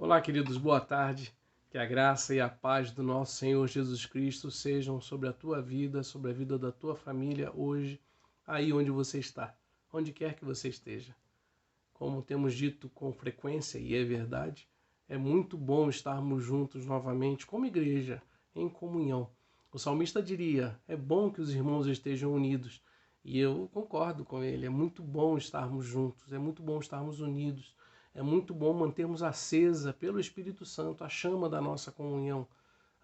Olá, queridos, boa tarde. Que a graça e a paz do nosso Senhor Jesus Cristo sejam sobre a tua vida, sobre a vida da tua família hoje, aí onde você está, onde quer que você esteja. Como temos dito com frequência, e é verdade, é muito bom estarmos juntos novamente como igreja, em comunhão. O salmista diria, é bom que os irmãos estejam unidos. E eu concordo com ele, é muito bom estarmos juntos, é muito bom estarmos unidos. É muito bom mantermos acesa pelo Espírito Santo a chama da nossa comunhão.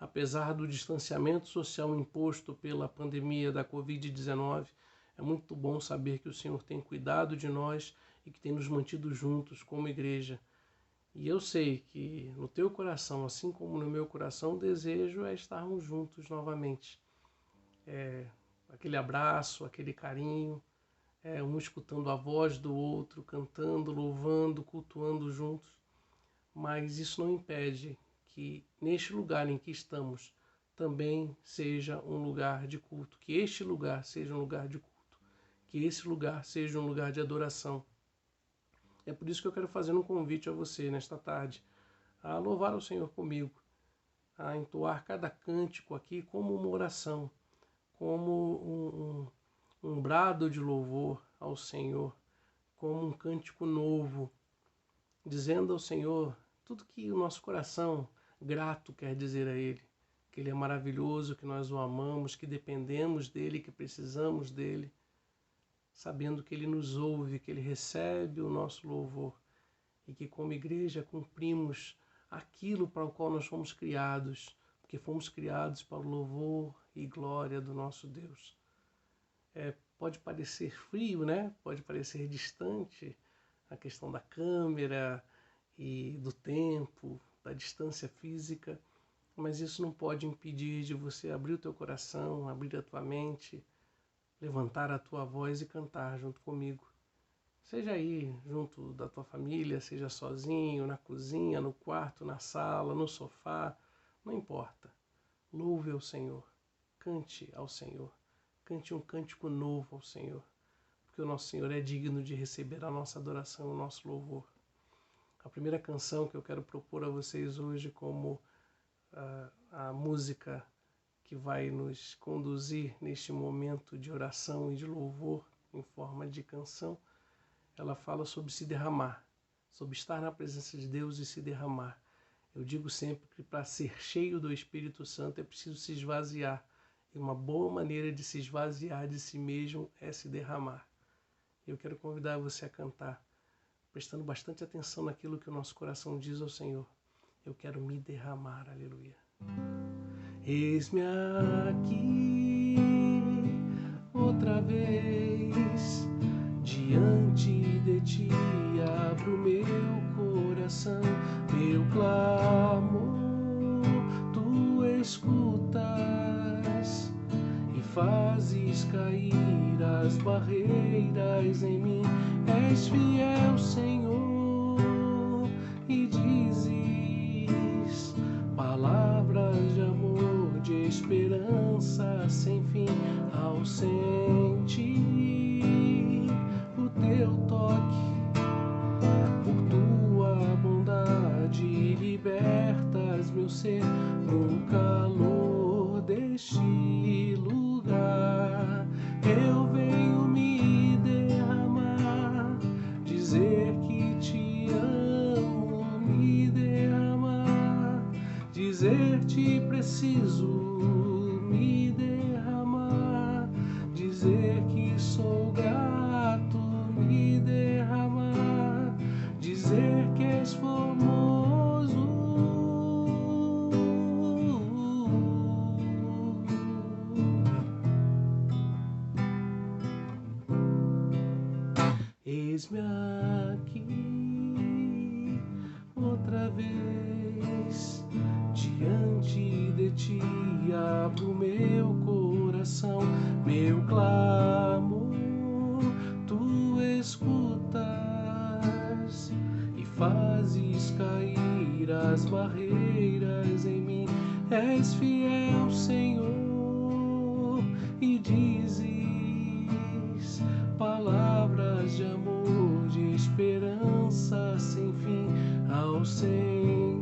Apesar do distanciamento social imposto pela pandemia da Covid-19, é muito bom saber que o Senhor tem cuidado de nós e que tem nos mantido juntos como igreja. E eu sei que no teu coração, assim como no meu coração, o desejo é estarmos juntos novamente. Aquele abraço, aquele carinho, um escutando a voz do outro, cantando, louvando, cultuando juntos. Mas isso não impede que neste lugar em que estamos também seja um lugar de culto, que este lugar seja um lugar de culto, que esse lugar seja um lugar de adoração. É por isso que eu quero fazer um convite a você nesta tarde, a louvar o Senhor comigo, a entoar cada cântico aqui como uma oração, como um brado de louvor ao Senhor, como um cântico novo, dizendo ao Senhor tudo que o nosso coração grato quer dizer a Ele, que Ele é maravilhoso, que nós o amamos, que dependemos dEle, que precisamos dEle, sabendo que Ele nos ouve, que Ele recebe o nosso louvor e que como igreja cumprimos aquilo para o qual nós fomos criados, porque fomos criados para o louvor e glória do nosso Deus. Pode parecer frio, né? Pode parecer distante a questão da câmera e do tempo, da distância física, mas isso não pode impedir de você abrir o teu coração, abrir a tua mente, levantar a tua voz e cantar junto comigo. Seja aí junto da tua família, seja sozinho, na cozinha, no quarto, na sala, no sofá, não importa. Louve ao Senhor, cante ao Senhor, cante um cântico novo ao Senhor, porque o nosso Senhor é digno de receber a nossa adoração, o nosso louvor. A primeira canção que eu quero propor a vocês hoje como a música que vai nos conduzir neste momento de oração e de louvor em forma de canção, ela fala sobre se derramar, sobre estar na presença de Deus e se derramar. Eu digo sempre que para ser cheio do Espírito Santo é preciso se esvaziar. E uma boa maneira de se esvaziar de si mesmo é se derramar. Eu quero convidar você a cantar, prestando bastante atenção naquilo que o nosso coração diz ao Senhor. Eu quero me derramar, aleluia. Eis-me aqui, outra vez, diante de ti, abro meu coração, meu clamor, tu escutas e fazes cair as barreiras em mim. És fiel, Senhor, e dizes palavras de amor, de esperança sem fim. Ao sentir o teu toque, por tua bondade libertas meu ser no calor deste lugar. Eu venho me derramar, dizer que te amo, me derramar, dizer-te preciso, me derramar, dizer que sou grato, me derramar, dizer que és formoso. Eis-me aqui, outra vez, diante de ti, abro meu coração, meu clamor, tu escutas e fazes cair as barreiras em mim. És fiel, Senhor, e dizes palavras de amor, de esperança sem fim. Ao Senhor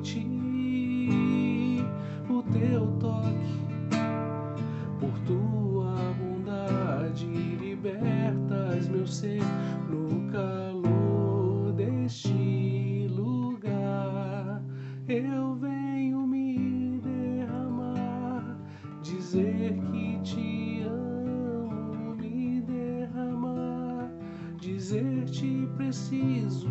preciso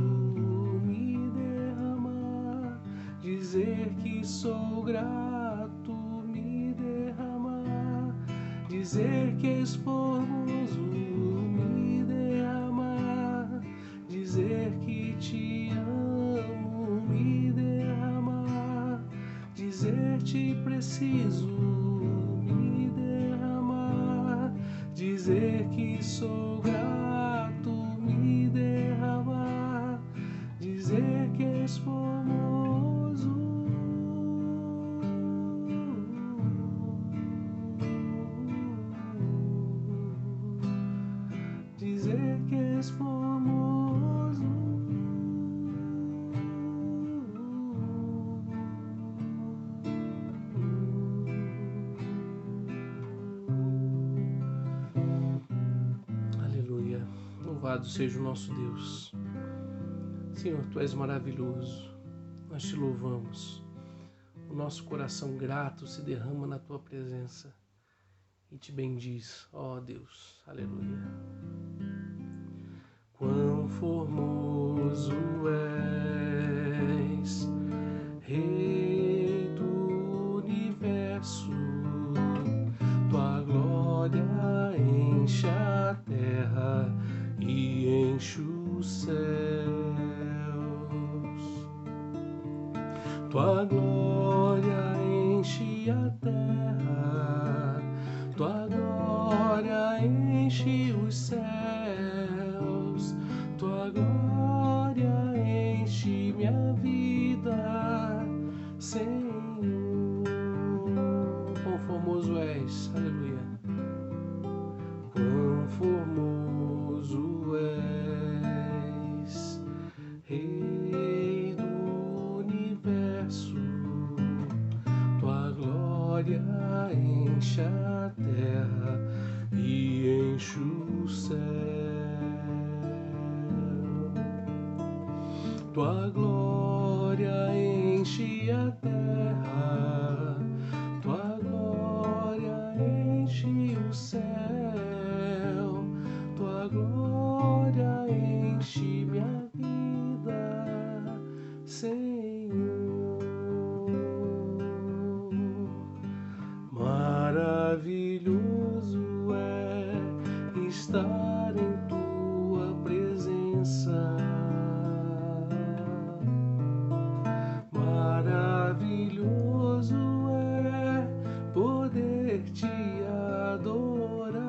me derramar, dizer que sou grato, me derramar, dizer que és formoso, me derramar, dizer que te amo, me derramar, dizer-te preciso, me derramar, dizer que sou grato, me derramar, dizer que és formoso, dizer que és formoso. Aleluia. Louvado seja o nosso Deus. Senhor, Tu és maravilhoso. Nós Te louvamos. O nosso coração grato se derrama na Tua presença e Te bendiz, ó Deus. Aleluia. Quão formoso és, Rei do universo, Tua glória enche a terra e enche os céus. Tua glória enche a terra, Tua glória enche os céus, Tua glória enche minha vida, Senhor. Quão formoso és, aleluia. Quão formoso és, Rei do universo, Tua glória enche a terra e enche o céu. Tua glória enche a terra, Tua glória enche o céu, Tua glória enche minha vida, Senhor. Maravilhoso é estar em Tua presença. Maravilhoso é poder Te adorar.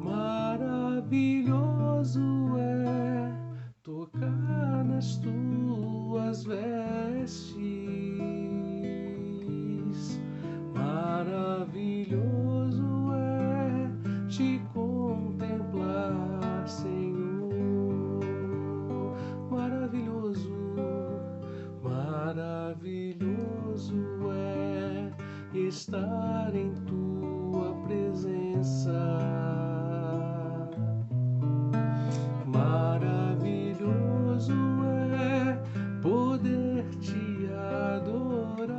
Maravilhoso é tocar nas Tuas vestes. Maravilhoso é Te contemplar, Senhor. Maravilhoso, maravilhoso é estar em Tua presença. Maravilhoso é poder Te adorar.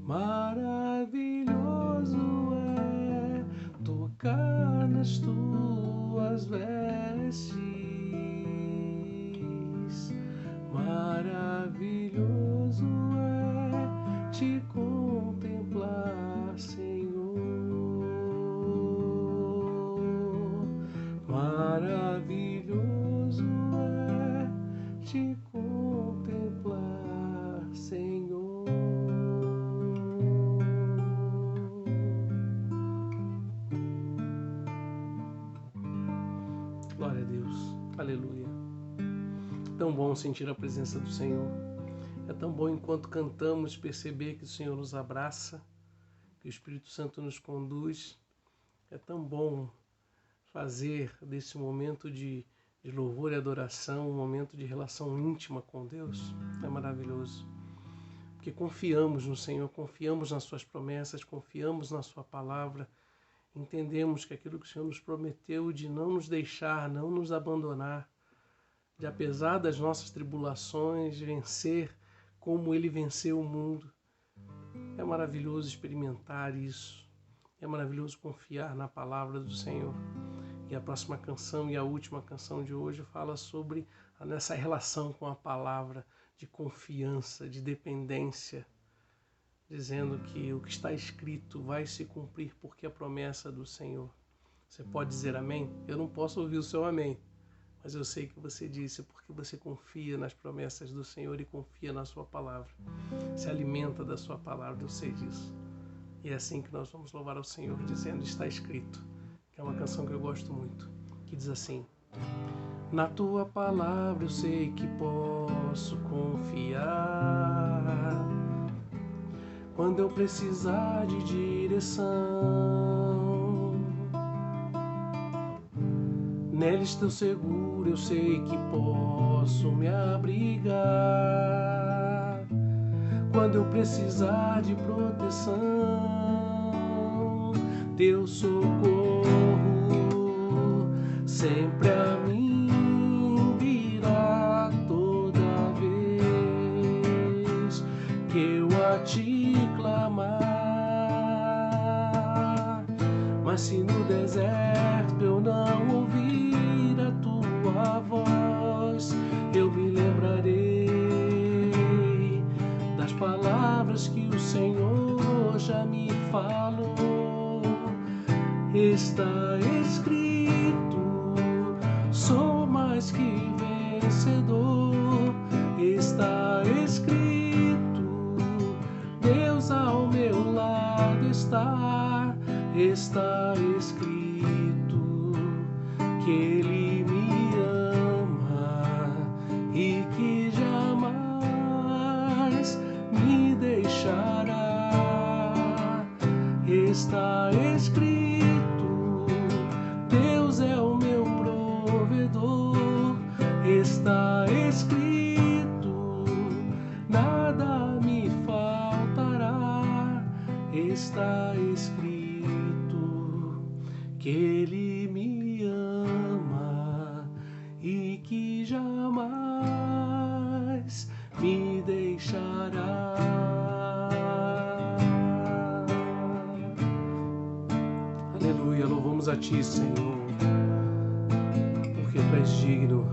Maravilhoso é tocar nas Tuas vestes. Maravilhoso é Te contemplar, Senhor. Maravilhoso é Te contemplar, Senhor. Glória a Deus. Aleluia. Tão bom sentir a presença do Senhor. É tão bom enquanto cantamos perceber que o Senhor nos abraça, que o Espírito Santo nos conduz. É tão bom fazer desse momento de louvor e adoração um momento de relação íntima com Deus. É maravilhoso. Porque confiamos no Senhor, confiamos nas Suas promessas, confiamos na Sua palavra. Entendemos que aquilo que o Senhor nos prometeu de não nos deixar, não nos abandonar, de apesar das nossas tribulações, vencer como Ele venceu o mundo. É maravilhoso experimentar isso. É maravilhoso confiar na palavra do Senhor. E a próxima canção e a última canção de hoje fala sobre nessa relação com a palavra de confiança, de dependência, dizendo que o que está escrito vai se cumprir porque é promessa do Senhor. Você pode dizer amém? Eu não posso ouvir o seu amém, mas eu sei que você disse porque você confia nas promessas do Senhor e confia na sua palavra. Se alimenta da sua palavra, eu sei disso. E é assim que nós vamos louvar ao Senhor, dizendo, está escrito, que é uma canção que eu gosto muito, que diz assim: na tua palavra eu sei que posso confiar, quando eu precisar de direção, nela estou seguro, eu sei que posso me abrigar, quando eu precisar de proteção, teu socorro sempre a mim virá, toda vez que eu a ti clamar. Mas se no deserto eu não ouvir a tua voz, eu me lembrarei das palavras que o Senhor já me falou. Está escrito, sou mais que vencedor. Está escrito, Deus ao meu lado está. Está escrito que Ele me ama e que jamais me deixará. Está escrito, Deus é o meu provedor. Está escrito, nada me faltará. Está escrito que Ele me ama e que jamais me deixará. Aleluia, louvamos a Ti, Senhor, porque Tu és digno.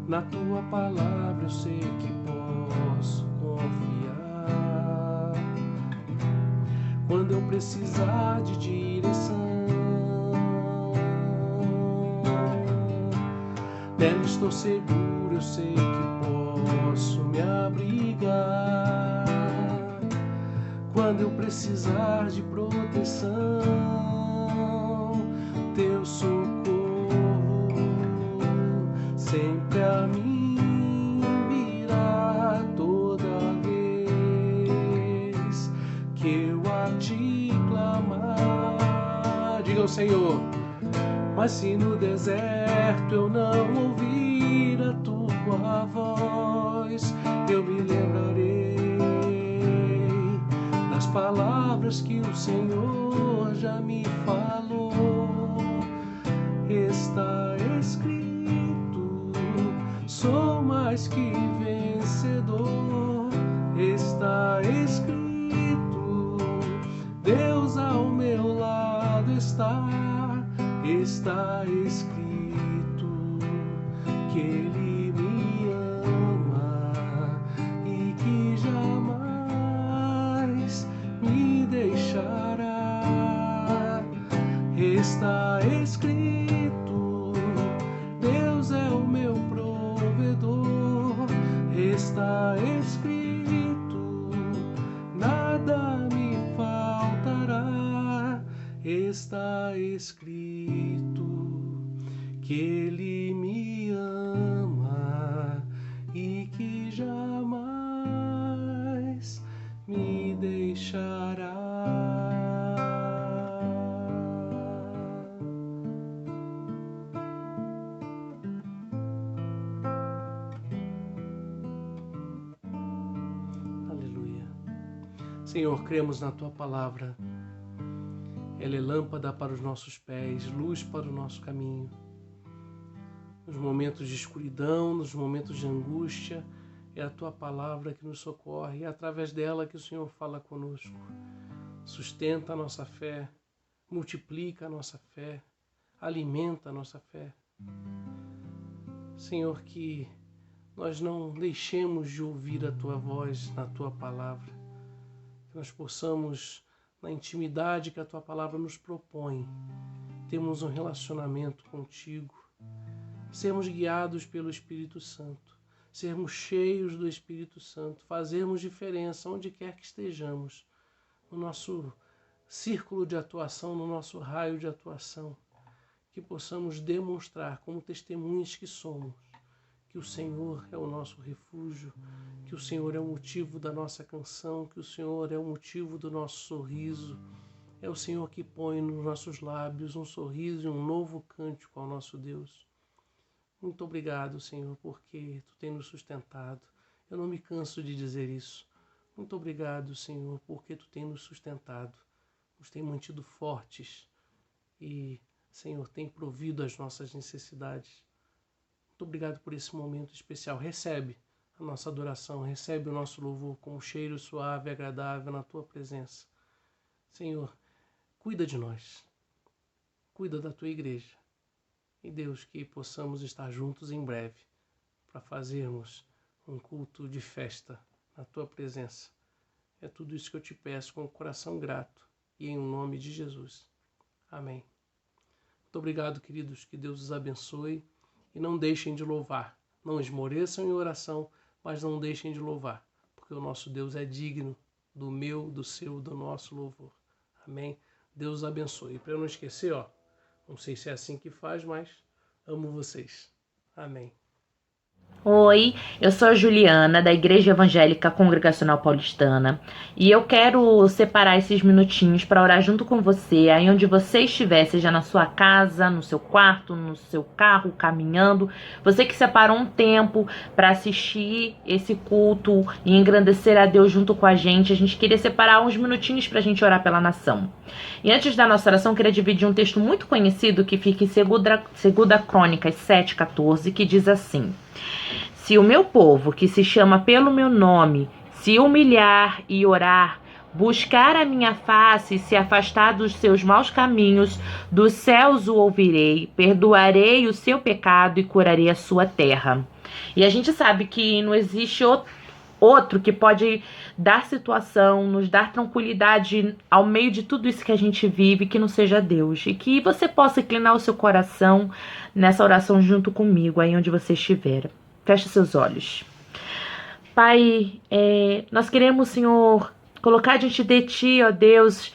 Na Tua palavra eu sei que posso confiar, quando eu precisar de direção, nela estou seguro, eu sei que posso me abrigar, quando eu precisar de proteção, teu socorro sempre a mim virá, toda vez que eu a ti clamar. Diga ao Senhor: mas se no deserto eu não ouvir a tua voz, eu me lembrarei das palavras que o Senhor já me falou. Está escrito, sou mais que vencedor. Está escrito, Deus ao meu lado está. Está escrito que Ele me ama e que jamais me deixará. Está escrito, Deus é o meu provedor. Está escrito, nada me faltará. Está escrito que Ele me ama e que jamais me deixará. Aleluia. Senhor, cremos na Tua palavra. Ela é lâmpada para os nossos pés, luz para o nosso caminho. Nos momentos de escuridão, nos momentos de angústia, É a Tua palavra que nos socorre, é através dela que o Senhor fala conosco. Sustenta a nossa fé, multiplica a nossa fé, alimenta a nossa fé. Senhor, que nós não deixemos de ouvir a Tua voz na Tua palavra, que nós possamos, na intimidade que a Tua palavra nos propõe, termos um relacionamento contigo, sermos guiados pelo Espírito Santo, sermos cheios do Espírito Santo, fazermos diferença onde quer que estejamos, no nosso círculo de atuação, no nosso raio de atuação, que possamos demonstrar como testemunhas que somos, que o Senhor é o nosso refúgio, que o Senhor é o motivo da nossa canção, que o Senhor é o motivo do nosso sorriso, é o Senhor que põe nos nossos lábios um sorriso e um novo cântico ao nosso Deus. Muito obrigado, Senhor, porque Tu tem nos sustentado. Eu não me canso de dizer isso. Muito obrigado, Senhor, porque Tu tem nos sustentado, nos tem mantido fortes e, Senhor, tem provido as nossas necessidades. Muito obrigado por esse momento especial. Recebe a nossa adoração, recebe o nosso louvor com um cheiro suave e agradável na Tua presença. Senhor, cuida de nós, cuida da Tua igreja. E Deus, que possamos estar juntos em breve para fazermos um culto de festa na Tua presença. É tudo isso que eu te peço com o coração grato e em nome de Jesus. Amém. Muito obrigado, queridos. Que Deus os abençoe e não deixem de louvar. Não esmoreçam em oração, mas não deixem de louvar, porque o nosso Deus é digno do meu, do seu, do nosso louvor. Amém. Deus os abençoe. E para eu não esquecer, não sei se é assim que faz, mas amo vocês. Amém. Oi, eu sou a Juliana, da Igreja Evangélica Congregacional Paulistana, e eu quero separar esses minutinhos para orar junto com você, aí onde você estiver, seja na sua casa, no seu quarto, no seu carro, caminhando, você que separou um tempo para assistir esse culto e engrandecer a Deus junto com a gente queria separar uns minutinhos para a gente orar pela nação. E antes da nossa oração, eu queria dividir um texto muito conhecido que fica em 2 Crônicas 7:14, que diz assim: se o meu povo, que se chama pelo meu nome, se humilhar e orar, buscar a minha face e se afastar dos seus maus caminhos, dos céus o ouvirei, perdoarei o seu pecado e curarei a sua terra. E a gente sabe que não existe outro que pode dar situação, nos dar tranquilidade ao meio de tudo isso que a gente vive, que não seja Deus. E que você possa inclinar o seu coração nessa oração junto comigo, aí onde você estiver. Feche seus olhos. Pai, nós queremos, Senhor, colocar diante de Ti, ó Deus,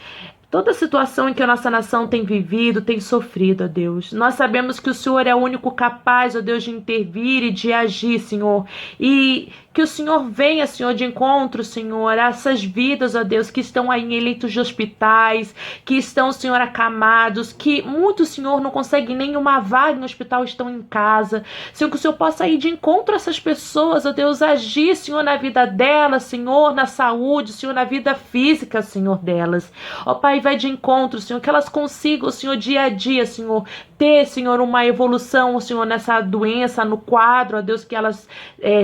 toda a situação em que a nossa nação tem vivido, tem sofrido, ó Deus. Nós sabemos que o Senhor é o único capaz, ó Deus, de intervir e de agir, Senhor. E que o Senhor venha, Senhor, de encontro, Senhor, a essas vidas, ó Deus, que estão aí em leitos de hospitais, que estão, Senhor, acamados, que muitos, Senhor, não conseguem nenhuma vaga no hospital, estão em casa. Senhor, que o Senhor possa ir de encontro a essas pessoas, ó Deus, agir, Senhor, na vida delas, Senhor, na saúde, Senhor, na vida física, Senhor, delas. Ó Pai, vai de encontro, Senhor, que elas consigam, Senhor, dia a dia, Senhor, ter, Senhor, uma evolução, Senhor, nessa doença, no quadro, ó Deus, que elas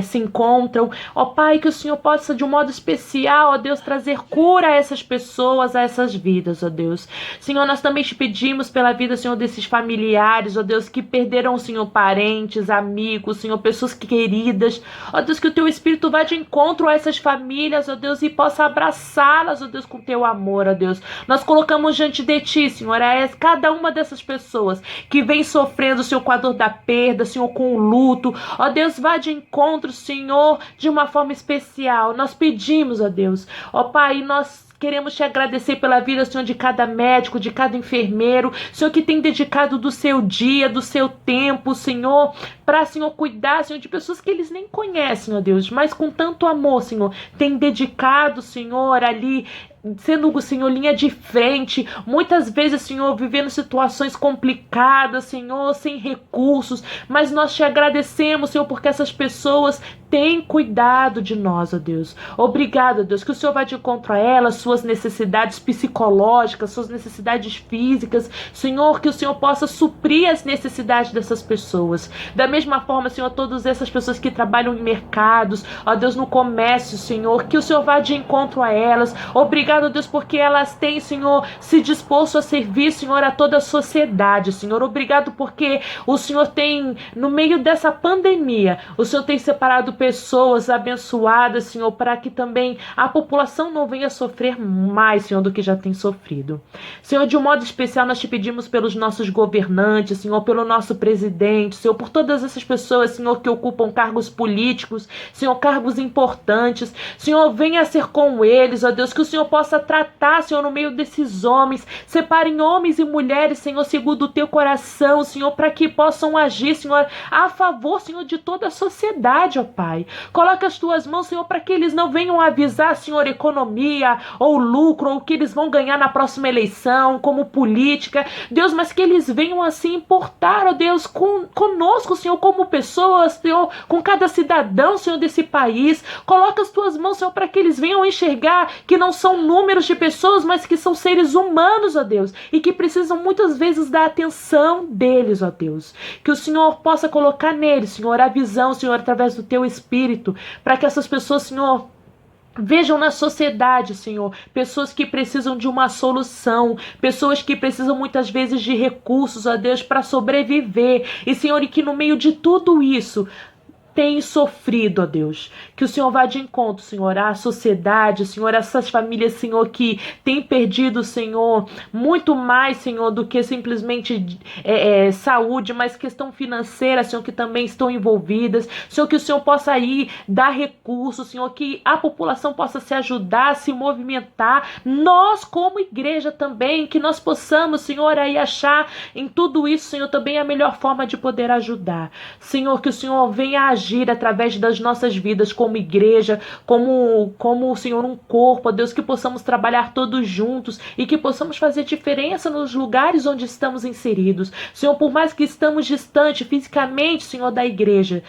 se encontram. Ó Pai, que o Senhor possa de um modo especial, ó Deus, trazer cura a essas pessoas, a essas vidas, ó Deus. Senhor, nós também te pedimos pela vida, Senhor, desses familiares, ó Deus, que perderam, Senhor, parentes, amigos, Senhor, pessoas queridas. Ó Deus, que o Teu Espírito vá de encontro a essas famílias, ó Deus, e possa abraçá-las, ó Deus, com Teu amor, ó Deus. Nós colocamos diante de Ti, Senhor, cada uma dessas pessoas que vem sofrendo, Senhor, com a dor da perda, Senhor, com o luto. Ó Deus, vá de encontro, Senhor, de uma forma especial. Nós pedimos, ó Deus, ó Pai, nós queremos Te agradecer pela vida, Senhor, de cada médico, de cada enfermeiro, Senhor, que tem dedicado do seu dia, do seu tempo, Senhor, para, Senhor, cuidar, Senhor, de pessoas que eles nem conhecem, ó Deus, mas com tanto amor, Senhor, tem dedicado, Senhor, ali sendo, Senhor, linha de frente, muitas vezes, Senhor, vivendo situações complicadas, Senhor, sem recursos, mas nós te agradecemos, Senhor, porque essas pessoas têm cuidado de nós, ó Deus. Obrigado, ó Deus, que o Senhor vai de encontro a elas, suas necessidades psicológicas, suas necessidades físicas, Senhor, que o Senhor possa suprir as necessidades dessas pessoas. Da mesma forma, Senhor, todas essas pessoas que trabalham em mercados, ó Deus, no comércio, Senhor, que o Senhor vá de encontro a elas. Obrigado, Deus, porque elas têm, Senhor, se disposto a servir, Senhor, a toda a sociedade, Senhor. Obrigado porque o Senhor tem, no meio dessa pandemia, o Senhor tem separado pessoas abençoadas, Senhor, para que também a população não venha sofrer mais, Senhor, do que já tem sofrido. Senhor, de um modo especial, nós te pedimos pelos nossos governantes, Senhor, pelo nosso presidente, Senhor, por todas essas pessoas, Senhor, que ocupam cargos políticos, Senhor, cargos importantes. Senhor, venha ser com eles, ó Deus, que o Senhor possa tratar, Senhor, no meio desses homens. Separem homens e mulheres, Senhor, segundo o teu coração, Senhor, para que possam agir, Senhor, a favor, Senhor, de toda a sociedade, ó Pai. Coloca as tuas mãos, Senhor, para que eles não venham avisar, Senhor, economia ou lucro, ou o que eles vão ganhar na próxima eleição, como política, Deus, mas que eles venham assim importar, ó Deus, conosco, Senhor, como pessoas, Senhor, com cada cidadão, Senhor, desse país. Coloca as tuas mãos, Senhor, para que eles venham enxergar que não são números de pessoas, mas que são seres humanos, ó Deus, e que precisam muitas vezes da atenção deles, ó Deus. Que o Senhor possa colocar neles, Senhor, a visão, Senhor, através do teu Espírito, para que essas pessoas, Senhor, vejam na sociedade, Senhor, pessoas que precisam de uma solução, pessoas que precisam muitas vezes de recursos, ó Deus, para sobreviver. E, Senhor, e que no meio de tudo isso tem sofrido, ó Deus. Que o Senhor vá de encontro, Senhor, à sociedade, Senhor, essas famílias, Senhor, que têm perdido, Senhor, muito mais, Senhor, do que simplesmente saúde, mas questão financeira, Senhor, que também estão envolvidas. Senhor, que o Senhor possa ir dar recursos, Senhor, que a população possa se ajudar, se movimentar. Nós, como igreja também, que nós possamos, Senhor, aí achar em tudo isso, Senhor, também a melhor forma de poder ajudar. Senhor, que o Senhor venha agir através das nossas vidas como igreja, como Senhor, um corpo, ó Deus, que possamos trabalhar todos juntos e que possamos fazer diferença nos lugares onde estamos inseridos. Senhor, por mais que estamos distantes fisicamente, Senhor, da igreja,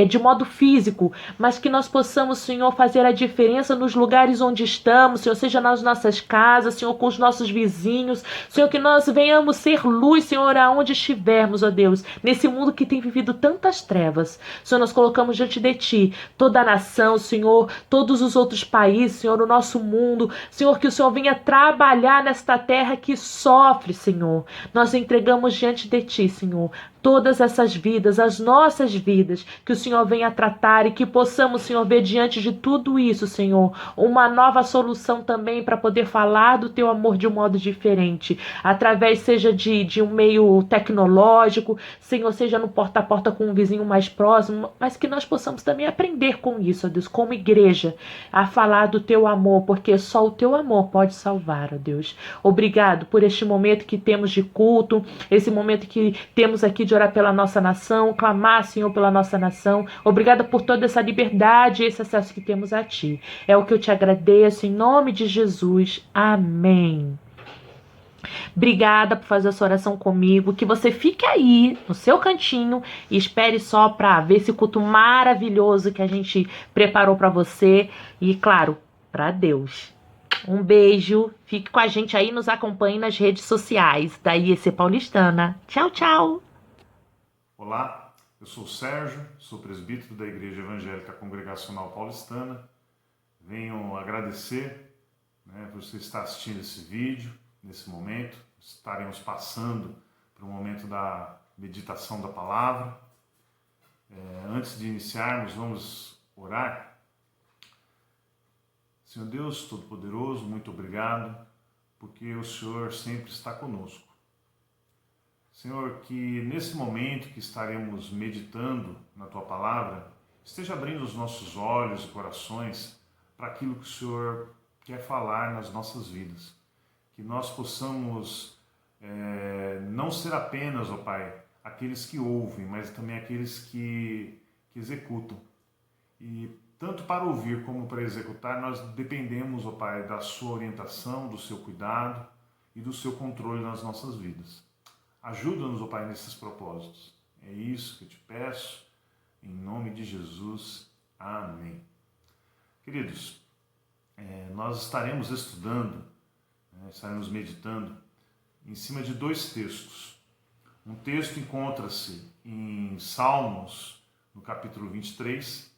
de modo físico, mas que nós possamos, Senhor, fazer a diferença nos lugares onde estamos, Senhor, seja nas nossas casas, Senhor, com os nossos vizinhos, Senhor, que nós venhamos ser luz, Senhor, aonde estivermos, ó Deus, nesse mundo que tem vivido tantas trevas. Senhor, nós colocamos diante de Ti toda a nação, Senhor, todos os outros países, Senhor, o nosso mundo, Senhor, que o Senhor venha trabalhar nesta terra que sofre, Senhor. Nós entregamos diante de Ti, Senhor, todas essas vidas, as nossas vidas, que o Senhor venha tratar e que possamos, Senhor, ver diante de tudo isso, Senhor, uma nova solução também para poder falar do Teu amor de um modo diferente, através seja de um meio tecnológico, Senhor, seja no porta a porta com um vizinho mais próximo, mas que nós possamos também aprender com isso, ó Deus, como igreja, a falar do Teu amor, porque só o Teu amor pode salvar, ó Deus. Obrigado por este momento que temos de culto, esse momento que temos aqui de orar pela nossa nação, clamar, Senhor, pela nossa nação. Obrigada por toda essa liberdade e esse acesso que temos a Ti. É o que eu te agradeço, em nome de Jesus. Amém. Obrigada por fazer essa oração comigo. Que você fique aí, no seu cantinho, e espere só para ver esse culto maravilhoso que a gente preparou para você. E, claro, para Deus. Um beijo. Fique com a gente aí, nos acompanhe nas redes sociais da IEC Paulistana. Tchau, tchau. Olá, eu sou o Sérgio, sou presbítero da Igreja Evangélica Congregacional Paulistana. Venho agradecer, por você estar assistindo esse vídeo nesse momento. Estaremos passando para o momento da meditação da palavra. Antes de iniciarmos, vamos orar. Senhor Deus Todo-Poderoso, muito obrigado, porque o Senhor sempre está conosco. Senhor, que nesse momento que estaremos meditando na Tua Palavra, esteja abrindo os nossos olhos e corações para aquilo que o Senhor quer falar nas nossas vidas. Que nós possamos não ser apenas, ó Pai, aqueles que ouvem, mas também aqueles que executam. E tanto para ouvir como para executar, nós dependemos, ó Pai, da sua orientação, do seu cuidado e do seu controle nas nossas vidas. Ajuda-nos, ó Pai, nesses propósitos. É isso que eu te peço, em nome de Jesus. Amém. Queridos, nós estaremos estudando, estaremos meditando em cima de dois textos. Um texto encontra-se em Salmos, no capítulo 23,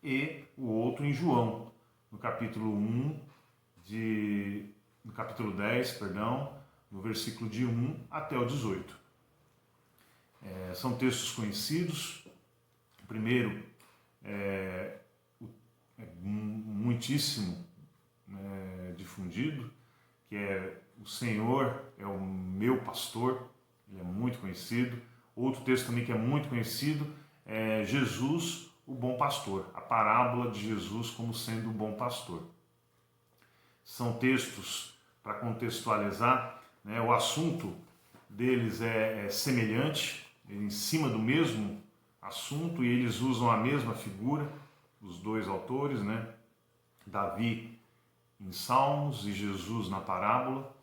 e o outro em João, no capítulo 10, no versículo de 1 até o 18. São textos conhecidos. O primeiro é muitíssimo difundido, que é o Senhor é o meu pastor, ele é muito conhecido. Outro texto também que é muito conhecido é Jesus, o bom pastor, a parábola de Jesus como sendo o bom pastor. São textos, para contextualizar, o assunto deles é semelhante, em cima do mesmo assunto, e eles usam a mesma figura, os dois autores, Davi em Salmos e Jesus na parábola.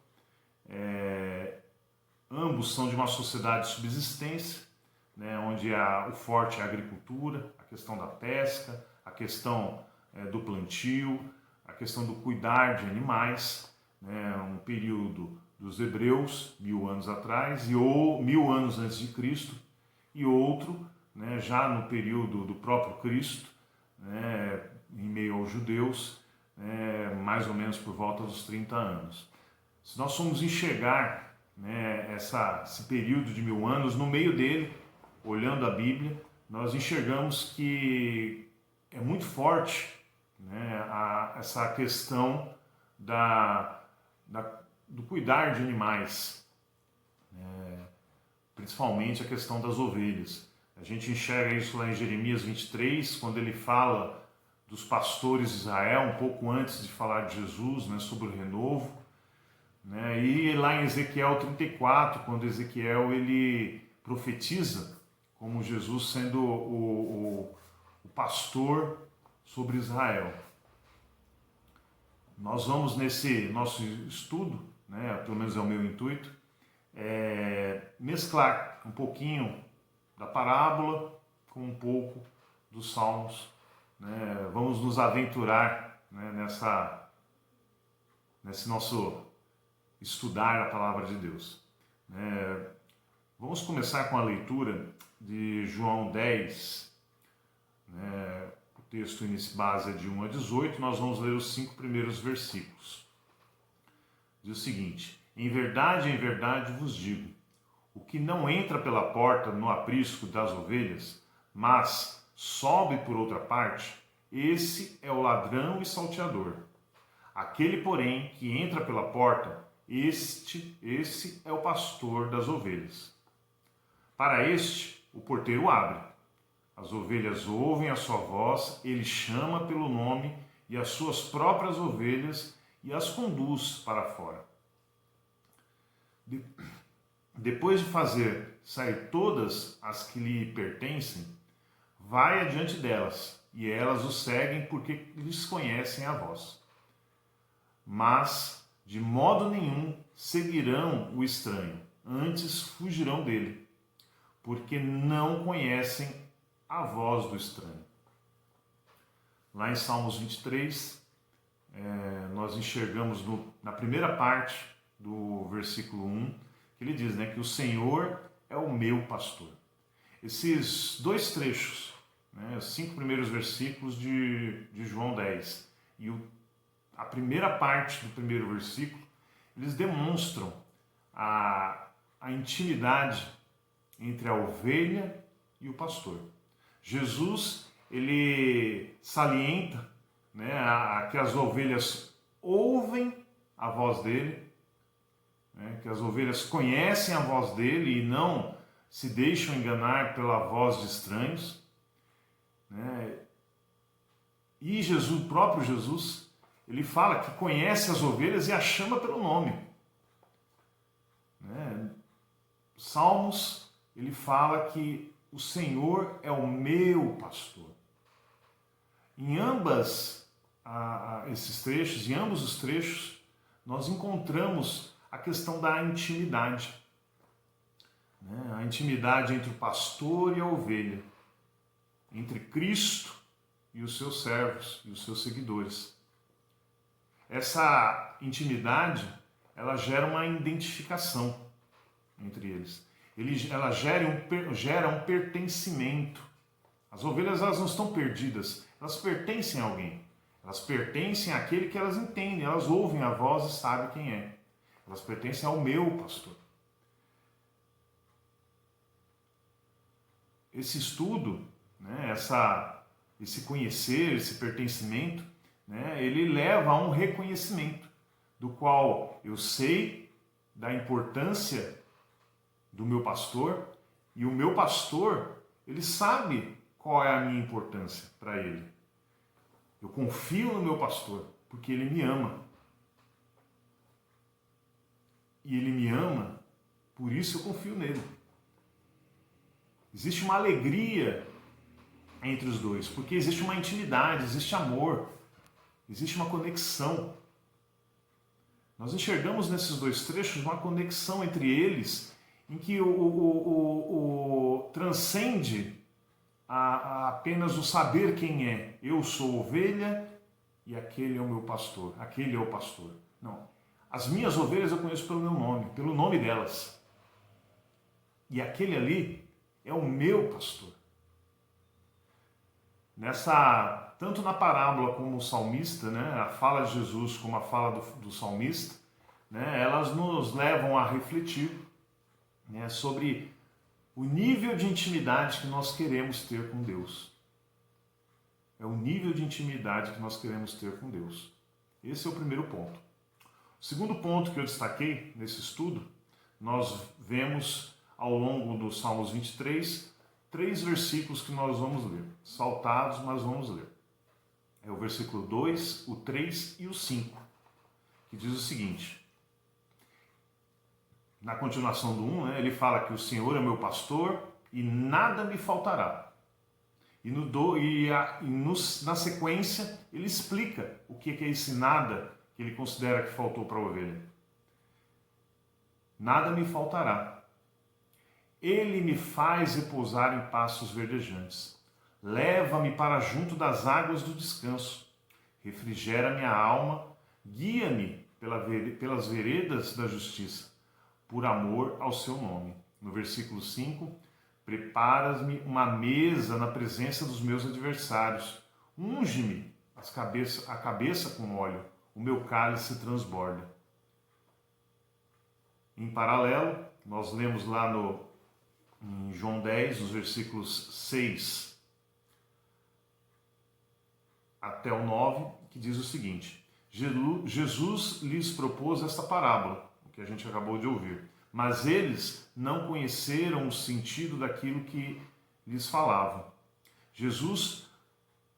Ambos são de uma sociedade de subsistência, onde o forte é a agricultura, a questão da pesca, a questão do plantio, a questão do cuidar de animais, um período dos hebreus, 1000 anos atrás, e 1000 anos antes de Cristo, e outro, já no período do próprio Cristo, em meio aos judeus, mais ou menos por volta dos 30 anos. Se nós formos enxergar esse período de 1000 anos, no meio dele, olhando a Bíblia, nós enxergamos que é muito forte essa questão do cuidar de animais, principalmente a questão das ovelhas. A gente enxerga isso lá em Jeremias 23, quando ele fala dos pastores de Israel, um pouco antes de falar de Jesus, sobre o renovo. E lá em Ezequiel 34, quando Ezequiel ele profetiza como Jesus sendo o pastor sobre Israel. Nós vamos nesse nosso estudo, pelo menos é o meu intuito, mesclar um pouquinho da parábola com um pouco dos Salmos. Vamos nos aventurar nesse nosso estudar a palavra de Deus. Vamos começar com a leitura de João 10. O texto base é de 1 a 18, nós vamos ler os 5 primeiros versículos. Diz o seguinte: em verdade vos digo, o que não entra pela porta no aprisco das ovelhas, mas sobe por outra parte, esse é o ladrão e salteador. Aquele, porém, que entra pela porta, esse é o pastor das ovelhas. Para este, o porteiro abre. As ovelhas ouvem a sua voz, ele chama pelo nome e as suas próprias ovelhas e as conduz para fora. Depois de fazer sair todas as que lhe pertencem, vai adiante delas, e elas o seguem porque lhes conhecem a voz. Mas, de modo nenhum, seguirão o estranho, antes fugirão dele, porque não conhecem a voz do estranho. Lá em Salmos 23, nós enxergamos na primeira parte do versículo 1, que ele diz que o Senhor é o meu pastor. Esses dois trechos, os 5 primeiros versículos de João 10 e a primeira parte do primeiro versículo, eles demonstram a intimidade entre a ovelha e o pastor. Jesus, ele salienta que as ovelhas ouvem a voz dele, que as ovelhas conhecem a voz dele e não se deixam enganar pela voz de estranhos. E Jesus, o próprio Jesus, ele fala que conhece as ovelhas e as chama pelo nome. Salmos, ele fala que o Senhor é o meu pastor. Em esses trechos, em ambos os trechos, nós encontramos a questão da intimidade, né? A intimidade entre o pastor e a ovelha, entre Cristo e os seus servos e os seus seguidores. Essa intimidade, ela gera uma identificação entre eles. Ela gera um pertencimento. As ovelhas, elas não estão perdidas, elas pertencem a alguém. Elas pertencem àquele que elas entendem, elas ouvem a voz e sabem quem é. Elas pertencem ao meu pastor. Esse estudo, né, esse conhecer, esse pertencimento, né, ele leva a um reconhecimento, do qual eu sei da importância do meu pastor, e o meu pastor, ele sabe qual é a minha importância para ele. Eu confio no meu pastor, porque ele me ama. E ele me ama, por isso eu confio nele. Existe uma alegria entre os dois, porque existe uma intimidade, existe amor, existe uma conexão. Nós enxergamos nesses dois trechos uma conexão entre eles, em que transcende apenas o saber quem é. Eu sou ovelha e aquele é o meu pastor, aquele é o pastor. Não. As minhas ovelhas eu conheço pelo meu nome, pelo nome delas. E aquele ali é o meu pastor. Tanto na parábola como o salmista, né, a fala de Jesus como a fala do salmista, né, elas nos levam a refletir, né, sobre o nível de intimidade que nós queremos ter com Deus. É o nível de intimidade que nós queremos ter com Deus. Esse é o primeiro ponto. O segundo ponto que eu destaquei nesse estudo, nós vemos ao longo do Salmos 23, 3 versículos que nós vamos ler. Saltados, mas vamos ler. É o versículo 2, o 3 e o 5, que diz o seguinte. Na continuação do 1, né, ele fala que o Senhor é meu pastor e nada me faltará. Na sequência, ele explica o que é esse nada que ele considera que faltou para a ovelha. Nada me faltará. Ele me faz repousar em pastos verdejantes. Leva-me para junto das águas do descanso. Refrigera minha alma. Guia-me pelas veredas da justiça, por amor ao seu nome. No versículo 5, preparas-me uma mesa na presença dos meus adversários. Unge-me a cabeça com óleo. O meu cálice transborda. Em paralelo, nós lemos lá em João 10, os versículos 6 até o 9, que diz o seguinte: Jesus lhes propôs esta parábola, o que a gente acabou de ouvir, mas eles não conheceram o sentido daquilo que lhes falava. Jesus,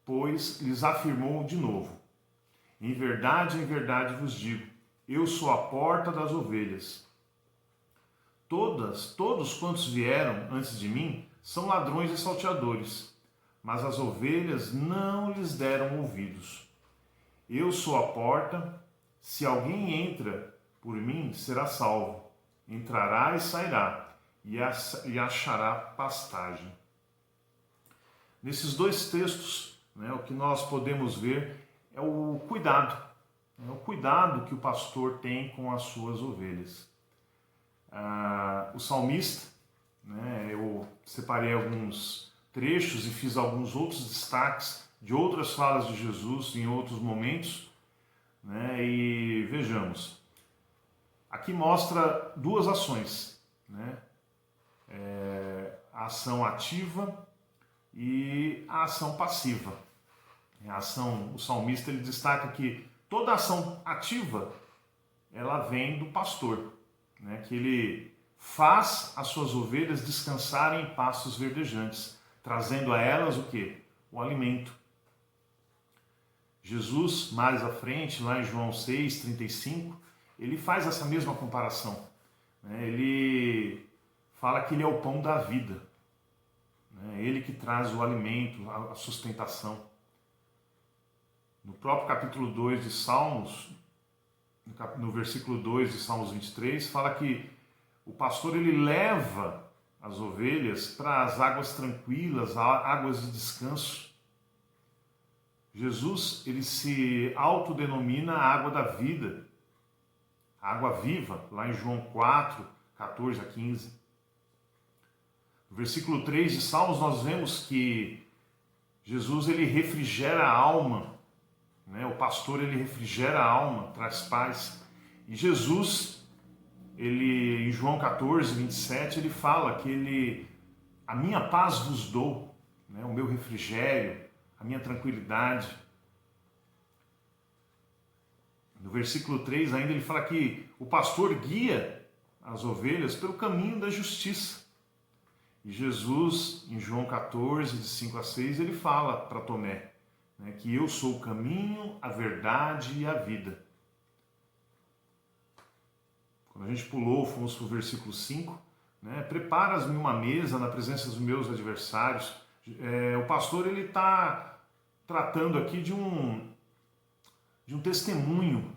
pois, lhes afirmou de novo: em verdade vos digo, eu sou a porta das ovelhas. Todos quantos vieram antes de mim são ladrões e salteadores, mas as ovelhas não lhes deram ouvidos. Eu sou a porta, se alguém entra por mim, será salvo. Entrará e sairá, e achará pastagem. Nesses dois textos, né, o que nós podemos ver é o cuidado que o pastor tem com as suas ovelhas. O salmista, né, eu separei alguns trechos e fiz alguns outros destaques de outras falas de Jesus em outros momentos, né, e vejamos, aqui mostra duas ações, né, a ação ativa e a ação passiva. O salmista ele destaca que toda ação ativa ela vem do pastor, né, que ele faz as suas ovelhas descansarem em pastos verdejantes, trazendo a elas o quê? O alimento. Jesus, mais à frente, lá em João 6:35, ele faz essa mesma comparação, né? Ele fala que ele é o pão da vida, né? Ele que traz o alimento, a sustentação. No próprio capítulo 2 de Salmos, no versículo 2 de Salmos 23, fala que o pastor ele leva as ovelhas para as águas tranquilas, águas de descanso. Jesus, ele se autodenomina a água da vida, a água viva, lá em João 4, 14 a 15. No versículo 3 de Salmos, nós vemos que Jesus, ele refrigera a alma, né? O pastor, ele refrigera a alma, traz paz. E Jesus, ele, em João 14, 27, ele fala que a minha paz vos dou, né? O meu refrigério, a minha tranquilidade. No versículo 3 ainda ele fala que o pastor guia as ovelhas pelo caminho da justiça. E Jesus, em João 14, de 5 a 6, ele fala para Tomé, né, que eu sou o caminho, a verdade e a vida. Quando a gente pulou, fomos para o versículo 5, né, preparas-me uma mesa na presença dos meus adversários. O pastor ele está tratando aqui de um testemunho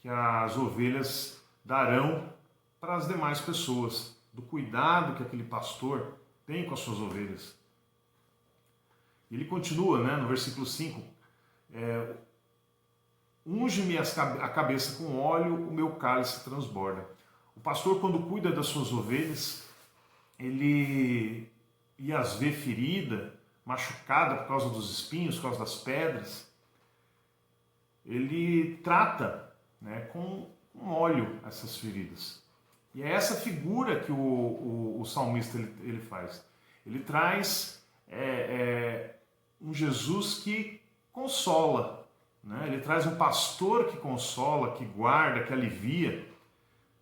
que as ovelhas darão para as demais pessoas, do cuidado que aquele pastor tem com as suas ovelhas. Ele continua, né, no versículo 5, unge-me a cabeça com óleo, o meu cálice transborda. O pastor, quando cuida das suas ovelhas, ele as vê ferida, machucada por causa dos espinhos, por causa das pedras, ele trata, né, com óleo essas feridas. E é essa figura que o salmista ele faz. Ele traz um Jesus que consola, né? Ele traz um pastor que consola, que guarda, que alivia.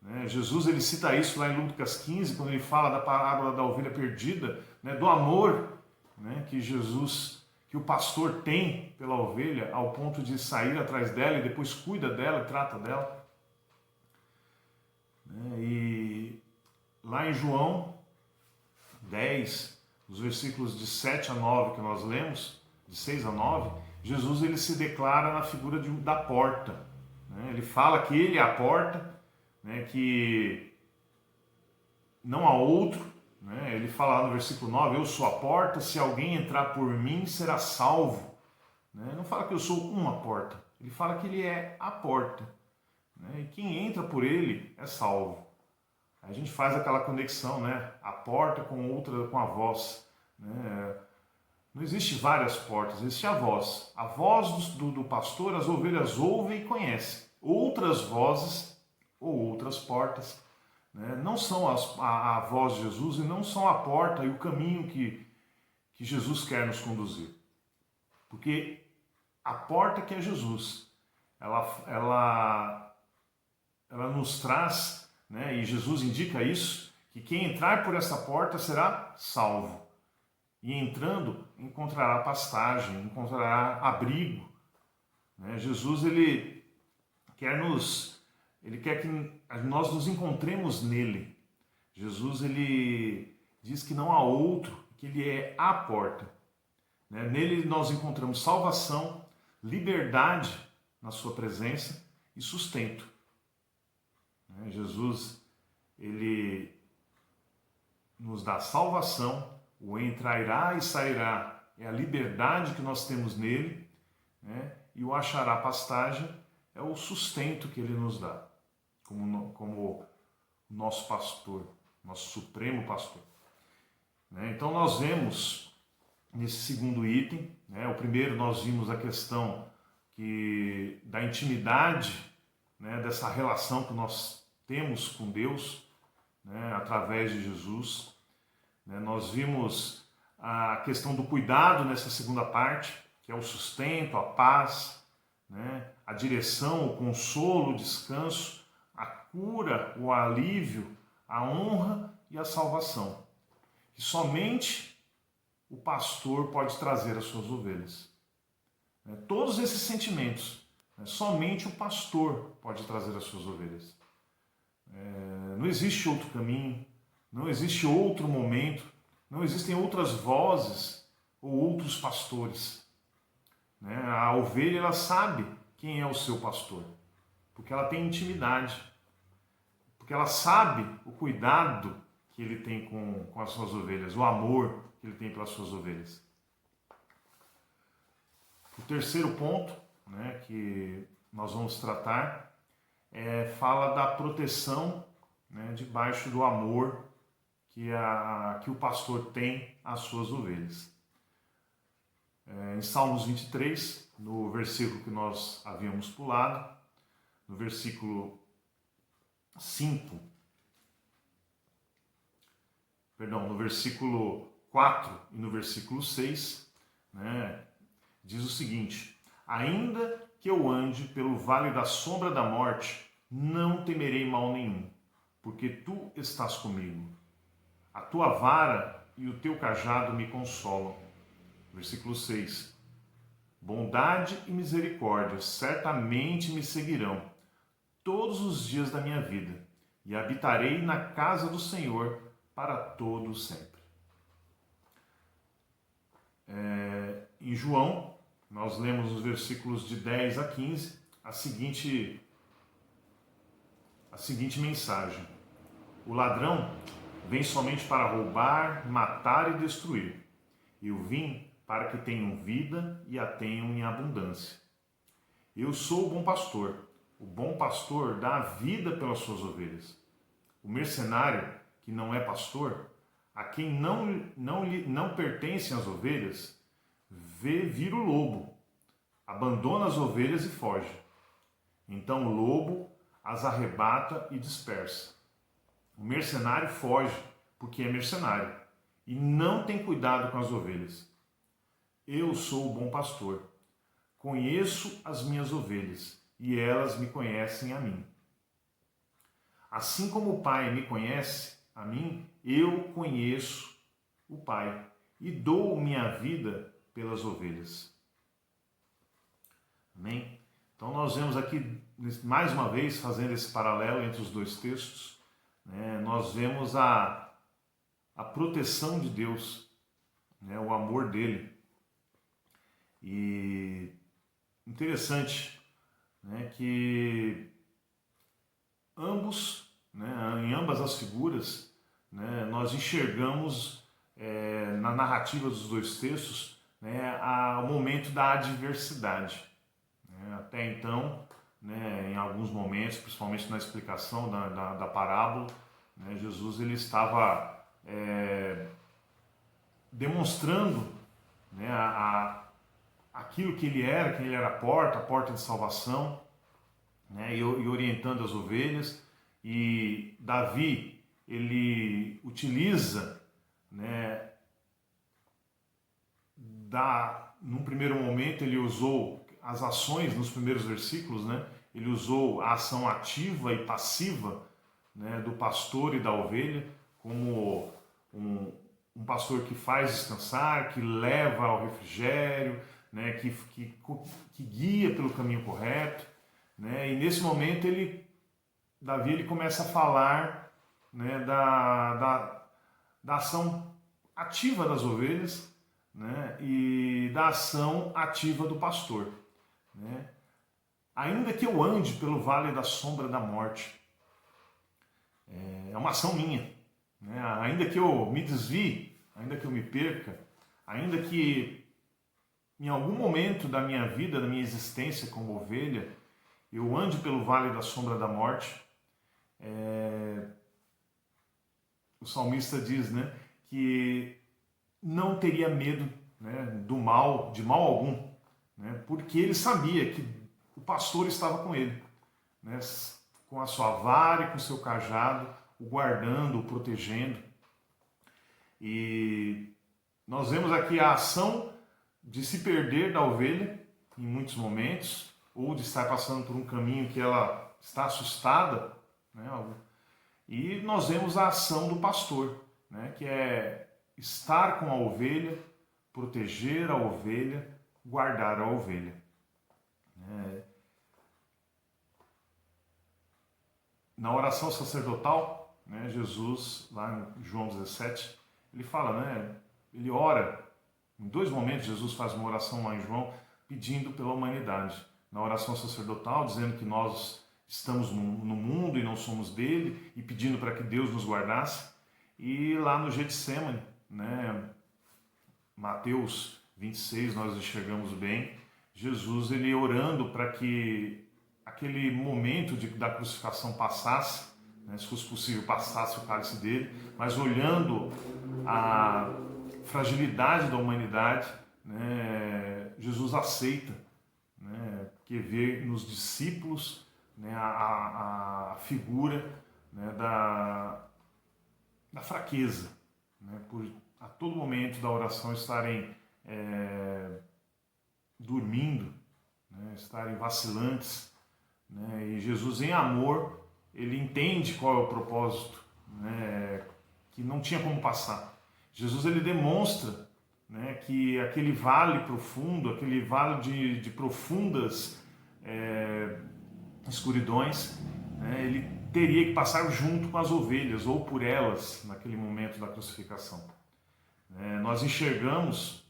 Né? Jesus ele cita isso lá em Lucas 15, quando ele fala da parábola da ovelha perdida, né? Do amor, né? Que o pastor tem pela ovelha, ao ponto de sair atrás dela e depois cuida dela, trata dela. E lá em João 10, os versículos de 7 a 9 que nós lemos, de 6 a 9, Jesus ele se declara na figura da porta. Ele fala que ele é a porta, né, que não há outro. Ele fala lá no versículo 9, eu sou a porta, se alguém entrar por mim será salvo. Não fala que eu sou uma porta, ele fala que ele é a porta. E quem entra por ele é salvo. A gente faz aquela conexão, né? A porta com a voz. Não existe várias portas, existe a voz. A voz do pastor, as ovelhas ouvem e conhecem. Outras vozes ou outras portas, né, não são a voz de Jesus e não são a porta e o caminho que Jesus quer nos conduzir. Porque a porta que é Jesus, ela nos traz, né, e Jesus indica isso, que quem entrar por essa porta será salvo. E entrando, encontrará pastagem, encontrará abrigo. Jesus ele quer que nós nos encontremos nele. Jesus ele diz que não há outro, que ele é a porta. Nele nós encontramos salvação, liberdade na sua presença e sustento. Jesus ele nos dá salvação, o entrará e sairá é a liberdade que nós temos nele, né? E o achará pastagem é o sustento que ele nos dá, como nosso pastor, nosso supremo pastor. Então nós vemos nesse segundo item, o primeiro nós vimos a questão da intimidade, dessa relação que nós temos com Deus, através de Jesus. Nós vimos a questão do cuidado nessa segunda parte, que é o sustento, a paz, a direção, o consolo, o descanso, a cura, o alívio, a honra e a salvação. Que somente o pastor pode trazer às suas ovelhas. Todos esses sentimentos, somente o pastor pode trazer às suas ovelhas. Não existe outro caminho, não existe outro momento, não existem outras vozes ou outros pastores. né? A ovelha, ela sabe quem é o seu pastor, porque ela tem intimidade, porque ela sabe o cuidado que ele tem com as suas ovelhas, o amor que ele tem pelas suas ovelhas. O terceiro ponto, né, que nós vamos tratar fala da proteção, né, debaixo do amor que o pastor tem às suas ovelhas. Em Salmos 23, no versículo que nós havíamos pulado, no versículo 5, no versículo 4 e no versículo 6, né, diz o seguinte: ainda que eu ande pelo vale da sombra da morte, não temerei mal nenhum, porque tu estás comigo. A tua vara e o teu cajado me consolam. Versículo 6. Bondade e misericórdia certamente me seguirão todos os dias da minha vida, e habitarei na casa do Senhor para todo sempre. Em João, nós lemos os versículos de 10 a 15 a seguinte mensagem: o ladrão vem somente para roubar, matar e destruir. Eu vim para que tenham vida e a tenham em abundância. Eu sou o bom pastor. O bom pastor dá a vida pelas suas ovelhas. O mercenário, que não é pastor, a quem não pertencem as ovelhas, vir o lobo, abandona as ovelhas e foge. Então o lobo as arrebata e dispersa. O mercenário foge porque é mercenário e não tem cuidado com as ovelhas. Eu sou o bom pastor. Conheço as minhas ovelhas e elas me conhecem a mim. Assim como o Pai me conhece a mim, eu conheço o Pai e dou minha vida pelas ovelhas. Amém? Então nós vemos aqui, mais uma vez, fazendo esse paralelo entre os dois textos, né, nós vemos a proteção de Deus, né, o amor dele. E interessante, né, que em ambas as figuras, né, nós enxergamos na narrativa dos dois textos, né, o momento da adversidade. Até então, né, em alguns momentos, principalmente na explicação da parábola, né, Jesus ele estava demonstrando, né, aquilo que ele era a porta de salvação, né, e orientando as ovelhas. E Davi, ele utiliza, né, num primeiro momento ele usou as ações nos primeiros versículos, né, ele usou a ação ativa e passiva, né, do pastor e da ovelha, como um pastor que faz descansar, que leva ao refrigério, né, que guia pelo caminho correto, né, e nesse momento Davi ele começa a falar, né, da ação ativa das ovelhas, né, e da ação ativa do pastor, né. Ainda que eu ande pelo vale da sombra da morte, é uma ação minha, né, ainda que eu me desvie, ainda que eu me perca, ainda que em algum momento da minha vida, da minha existência como ovelha, eu ande pelo vale da sombra da morte, o salmista diz, né, que não teria medo, né, de mal algum, né, porque ele sabia que o pastor estava com ele, né, com a sua vara e com o seu cajado, o guardando, o protegendo. E nós vemos aqui a ação de se perder da ovelha em muitos momentos, ou de estar passando por um caminho que ela está assustada, né? E nós vemos a ação do pastor, né? Que é estar com a ovelha, proteger a ovelha, guardar a ovelha. Na oração sacerdotal, né, Jesus, lá em João 17, ele fala, né, ele ora, em dois momentos Jesus faz uma oração lá em João, pedindo pela humanidade. Na oração sacerdotal, dizendo que nós estamos no mundo e não somos dele, e pedindo para que Deus nos guardasse. E lá no Getsêmani, né, Mateus 26, nós enxergamos bem, Jesus ele orando para que aquele momento da crucificação passasse, né, se fosse possível passasse o cálice dele, mas olhando a fragilidade da humanidade, né, Jesus aceita, né, porque vê nos discípulos, né, a figura, né, da fraqueza, né, por a todo momento da oração estarem dormindo, né, estarem vacilantes, né, e Jesus em amor, ele entende qual é o propósito, né, que não tinha como passar. Jesus ele demonstra, né, que aquele vale profundo, aquele vale de profundas escuridões, né, ele teria que passar junto com as ovelhas ou por elas naquele momento da crucificação. Nós enxergamos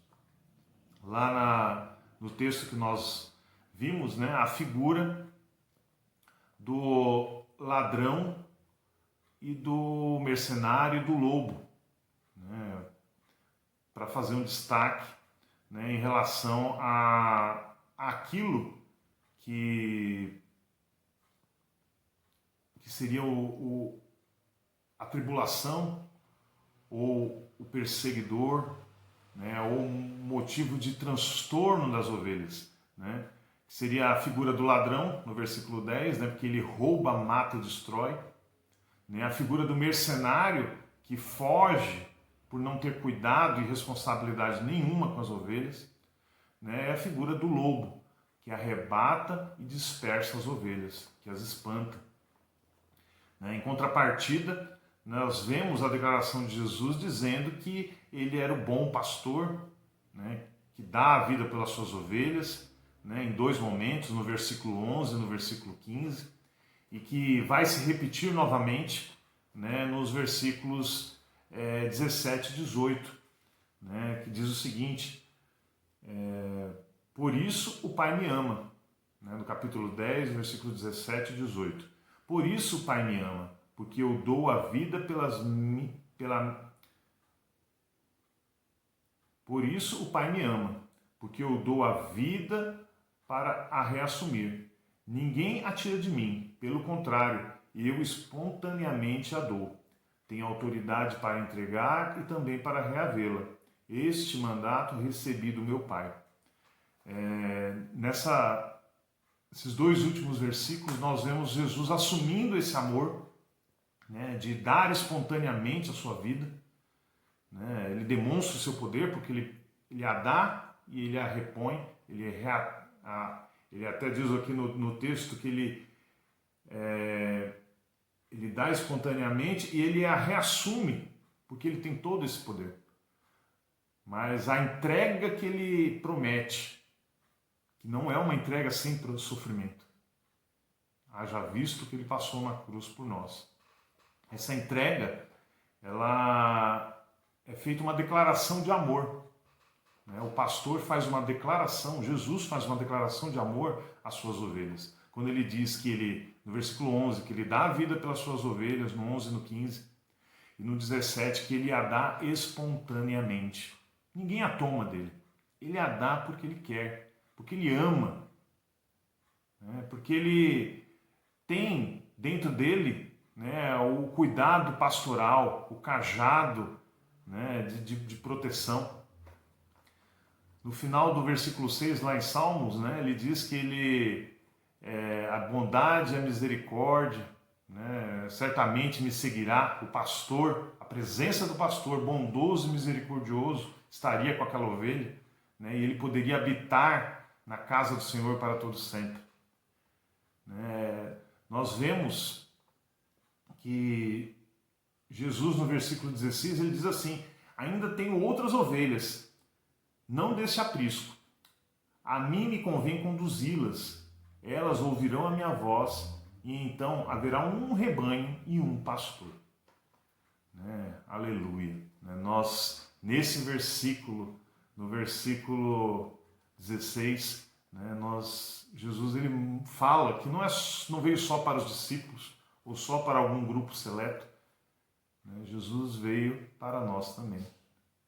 lá no texto que nós vimos, né, a figura do ladrão e do mercenário e do lobo, né, para fazer um destaque, né, em relação a aquilo que seria a tribulação ou o perseguidor, né, ou um motivo de transtorno das ovelhas, né, que seria a figura do ladrão, no versículo 10, né, porque ele rouba, mata e destrói, né, a figura do mercenário, que foge por não ter cuidado e responsabilidade nenhuma com as ovelhas, né, é a figura do lobo, que arrebata e dispersa as ovelhas, que as espanta. Em contrapartida, nós vemos a declaração de Jesus dizendo que ele era o bom pastor, né, que dá a vida pelas suas ovelhas, né, em dois momentos, no versículo 11 e no versículo 15, e que vai se repetir novamente, né, nos versículos 17 e 18, né, que diz o seguinte: por isso o Pai me ama, né, no capítulo 10, versículo 17 e 18. Por isso o Pai me ama, porque eu dou a vida Por isso o Pai me ama, porque eu dou a vida para a reassumir. Ninguém a tira de mim, pelo contrário, eu espontaneamente a dou. Tenho autoridade para entregar e também para reavê-la. Este mandato recebi do meu Pai. Esses dois últimos versículos, nós vemos Jesus assumindo esse amor, né, de dar espontaneamente a sua vida, né, ele demonstra o seu poder porque ele a dá e ele a repõe, ele até diz aqui no texto que ele dá espontaneamente e ele a reassume, porque ele tem todo esse poder. Mas a entrega que ele promete, que não é uma entrega sem sofrimento, haja visto que ele passou na cruz por nós. Essa entrega, ela é feita uma declaração de amor. O pastor faz uma declaração, Jesus faz uma declaração de amor às suas ovelhas. Quando ele diz que ele, no versículo 11, que ele dá a vida pelas suas ovelhas, no 11 e no 15, e no 17, que ele a dá espontaneamente. Ninguém a toma dele. Ele a dá porque ele quer, porque ele ama, né? Porque ele tem dentro dele, né, o cuidado pastoral, o cajado, né, de proteção. No final do versículo 6, lá em Salmos, né, ele diz que a bondade e a misericórdia, né, certamente me seguirá. O pastor, a presença do pastor bondoso e misericordioso estaria com aquela ovelha, né, e ele poderia habitar na casa do Senhor para todo sempre. Nós vemos que Jesus, no versículo 16, ele diz assim: ainda tenho outras ovelhas, não deste aprisco. A mim me convém conduzi-las. Elas ouvirão a minha voz, e então haverá um rebanho e um pastor. Aleluia. Nós, nesse versículo, no versículo 16, né, Jesus ele fala que não veio só para os discípulos ou só para algum grupo seleto, né, Jesus veio para nós também.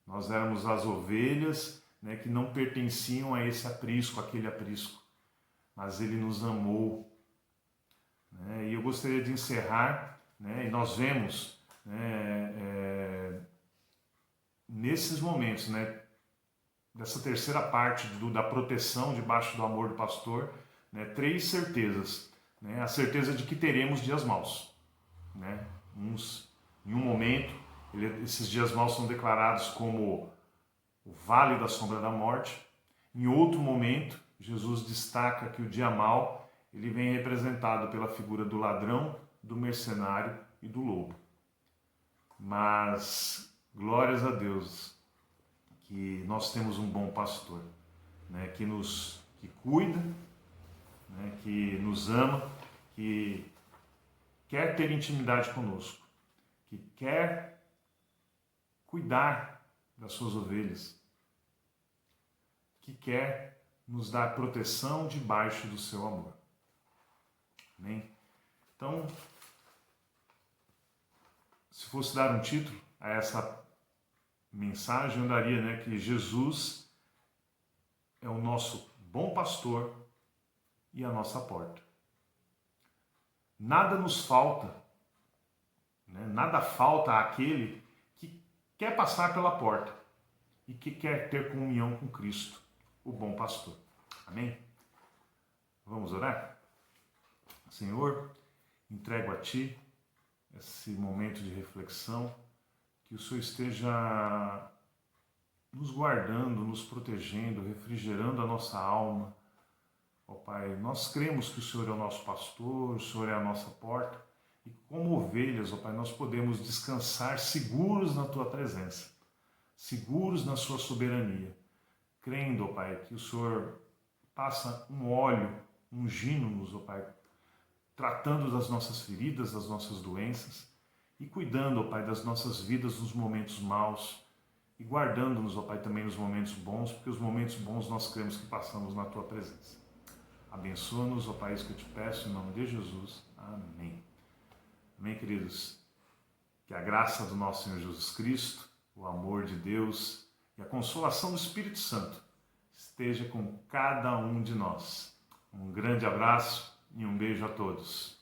Nós éramos as ovelhas, né, que não pertenciam a esse aprisco, aquele aprisco, mas ele nos amou, né, e eu gostaria de encerrar, né, e nós vemos, né, nesses momentos, né, dessa terceira parte da proteção debaixo do amor do pastor, né, 3 certezas, né, a certeza de que teremos dias maus, né, em um momento, esses dias maus são declarados como o vale da sombra da morte. Em outro momento, Jesus destaca que o dia mau ele vem representado pela figura do ladrão, do mercenário e do lobo. Mas, glórias a Deus, que nós temos um bom pastor, né, que cuida, né, que nos ama, que quer ter intimidade conosco, que quer cuidar das suas ovelhas, que quer nos dar proteção debaixo do seu amor. Amém? Então, se fosse dar um título a essa mensagem, eu daria, né, que Jesus é o nosso bom pastor e a nossa porta. Nada nos falta, né? Nada falta àquele que quer passar pela porta e que quer ter comunhão com Cristo, o bom pastor. Amém? Vamos orar? Senhor, entrego a Ti esse momento de reflexão, que o Senhor esteja nos guardando, nos protegendo, refrigerando a nossa alma. Ó Pai, nós cremos que o Senhor é o nosso pastor, o Senhor é a nossa porta, e como ovelhas, ó Pai, nós podemos descansar seguros na Tua presença, seguros na Sua soberania, crendo, ó Pai, que o Senhor passa um óleo, ungindo-nos, ó Pai, tratando das nossas feridas, das nossas doenças, e cuidando, ó Pai, das nossas vidas nos momentos maus, e guardando-nos, ó Pai, também nos momentos bons, porque os momentos bons nós cremos que passamos na Tua presença. Abençoa-nos, ó Pai, isso que eu te peço, em nome de Jesus. Amém. Amém, queridos? Que a graça do nosso Senhor Jesus Cristo, o amor de Deus e a consolação do Espírito Santo esteja com cada um de nós. Um grande abraço e um beijo a todos.